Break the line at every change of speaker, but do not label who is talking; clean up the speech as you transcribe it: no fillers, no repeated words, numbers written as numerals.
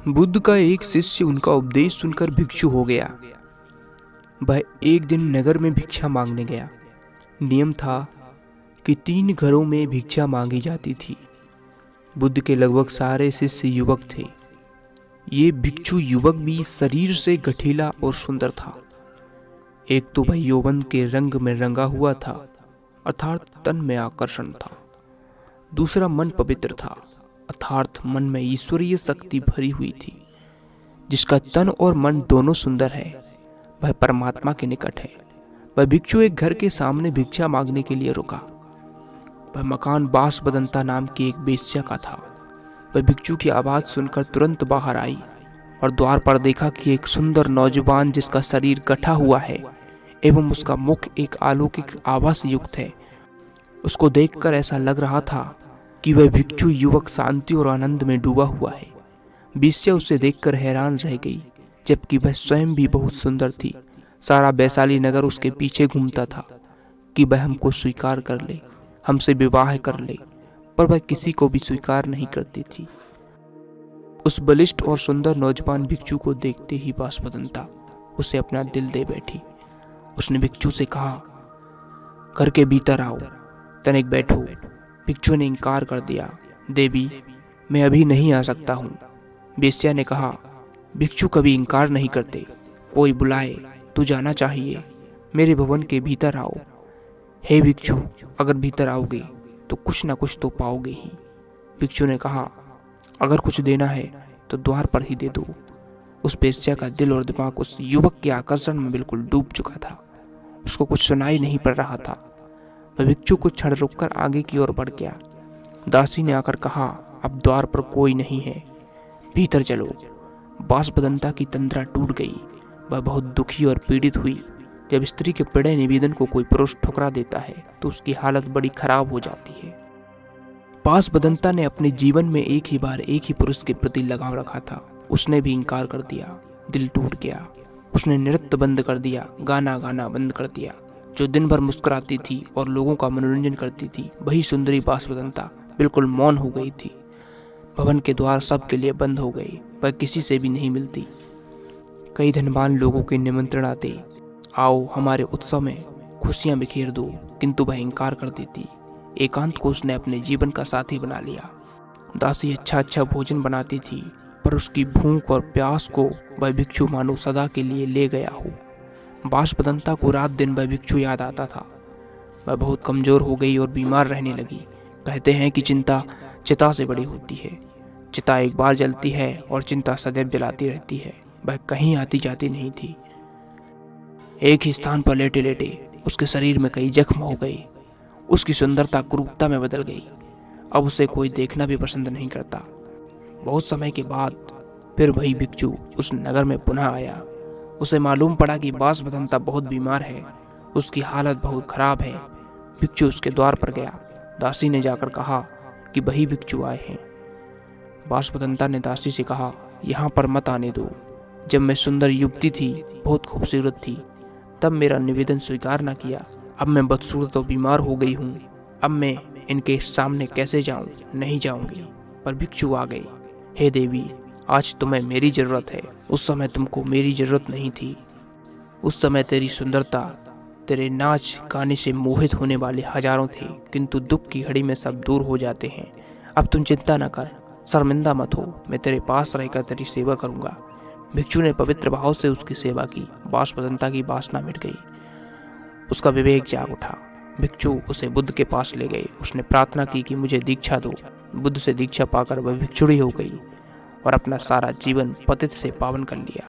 बुद्ध का एक शिष्य उनका उपदेश सुनकर भिक्षु हो गया। वह एक दिन नगर में भिक्षा मांगने गया। नियम था कि 3 घरों में भिक्षा मांगी जाती थी। बुद्ध के लगभग सारे शिष्य युवक थे। ये भिक्षु युवक भी शरीर से गठीला और सुंदर था। एक तो वह यौवन के रंग में रंगा हुआ था, अर्थात तन में आकर्षण था। दूसरा मन पवित्र था, अर्थात मन में ईश्वरीय शक्ति भरी हुई थी। जिसका तन और मन दोनों सुंदर है, वह परमात्मा के निकट है। वह भिक्षु एक घर के सामने भिक्षा मांगने के लिए रुका। वह मकान बांसबदंता नाम की एक वेश्या का था। वह भिक्षु की आवाज सुनकर तुरंत बाहर आई और द्वार पर देखा कि एक सुंदर नौजवान जिसका शरीर गठा हुआ है एवं उसका मुख एक अलौकिक आभा से युक्त है। उसको देखकर ऐसा लग रहा था कि वह भिक्षु युवक शांति और आनंद में डूबा हुआ है। वेश्या उसे देखकर हैरान रह गई, जबकि वह स्वयं भी बहुत सुंदर थी। सारा वैशाली नगर उसके पीछे घूमता था कि वह हमको स्वीकार कर ले, हमसे विवाह कर ले, पर वह किसी को भी स्वीकार नहीं करती थी। उस बलिष्ठ और सुंदर नौजवान भिक्षु को देखते ही बांसबदंता उसे अपना दिल दे बैठी। उसने भिक्षु से कहा, घर के भीतर आओ, तनिक बैठो। भिक्षु ने इनकार कर दिया। देवी, मैं अभी नहीं आ सकता हूँ। वेश्या ने कहा, भिक्षु कभी इनकार नहीं करते। कोई बुलाए तो जाना चाहिए। मेरे भवन के भीतर आओ। हे भिक्षु, अगर भीतर आओगे तो कुछ ना कुछ तो पाओगे ही। भिक्षु ने कहा, अगर कुछ देना है तो द्वार पर ही दे दो। उस वेश्या का दिल और दिमाग उस युवक के आकर्षण में बिल्कुल डूब चुका था। उसको कुछ सुनाई नहीं पड़ रहा था। वह भिक्षु कुछ क्षण रुककर आगे की ओर बढ़ गया। दासी ने आकर कहा, अब द्वार पर कोई नहीं है, भीतर चलो। बांसबदंता की तंद्रा टूट गई। वह बहुत दुखी और पीड़ित हुई। जब स्त्री के पड़े निवेदन को कोई पुरुष ठुकरा देता है तो उसकी हालत बड़ी खराब हो जाती है। बांसबदंता ने अपने जीवन में एक ही बार एक ही पुरुष के प्रति लगाव रखा था। उसने भी इनकार कर दिया। दिल टूट गया। उसने नृत्य बंद कर दिया, गाना गाना बंद कर दिया। जो दिन भर मुस्कुराती थी और लोगों का मनोरंजन करती थी, वही सुंदरी बांसबदंता बिल्कुल मौन हो गई थी। भवन के द्वार सबके लिए बंद हो गए। वह किसी से भी नहीं मिलती। कई धनवान लोगों के निमंत्रण आते, आओ हमारे उत्सव में खुशियां बिखेर दो, किंतु वह इनकार कर देती। एकांत को उसने अपने जीवन का साथी बना लिया। दासी अच्छा अच्छा भोजन बनाती थी, पर उसकी भूख और प्यास को वह भिक्षु मानो सदा के लिए ले गया हो। बांसबदंता को रात दिन वह भिक्षु याद आता था। वह बहुत कमजोर हो गई और बीमार रहने लगी। कहते हैं कि चिंता चिता से बड़ी होती है। चिता एक बार जलती है और चिंता सदैव जलाती रहती है। वह कहीं आती जाती नहीं थी। एक ही स्थान पर लेटे लेटे उसके शरीर में कई जख्म हो गए। उसकी सुंदरता क्रूरता में बदल गई। अब उसे कोई देखना भी पसंद नहीं करता। बहुत समय के बाद फिर वही भिक्षु उस नगर में पुनः आया। उसे मालूम पड़ा कि बांसबदंता बहुत बीमार है, उसकी हालत बहुत खराब है। भिक्षु उसके द्वार पर गया। दासी ने जाकर कहा कि वही भिक्षु आए हैं। बांसबदंता ने दासी से कहा, यहाँ पर मत आने दो। जब मैं सुंदर युवती थी, बहुत खूबसूरत थी, तब मेरा निवेदन स्वीकार न किया। अब मैं बदसूरत और बीमार हो गई हूँ। अब मैं इनके सामने कैसे जाऊँ? नहीं जाऊँगी। पर भिक्षु आ गए। हे देवी, आज तुम्हें मेरी जरूरत है। उस समय तुमको मेरी जरूरत नहीं थी। उस समय तेरी सुंदरता, तेरे नाच गाने से मोहित होने वाले हजारों थे, किंतु दुख की घड़ी में सब दूर हो जाते हैं। अब तुम चिंता न कर, शर्मिंदा मत हो। मैं तेरे पास रहकर तेरी सेवा करूंगा। भिक्षु ने पवित्र भाव से उसकी सेवा की। बांसबदंता की वासना मिट गई। उसका विवेक जाग उठा। भिक्षु उसे बुद्ध के पास ले गए। उसने प्रार्थना की कि मुझे दीक्षा दो। बुद्ध से दीक्षा पाकर वह भिक्षुणी हो गई और अपना सारा जीवन पतित से पावन कर लिया।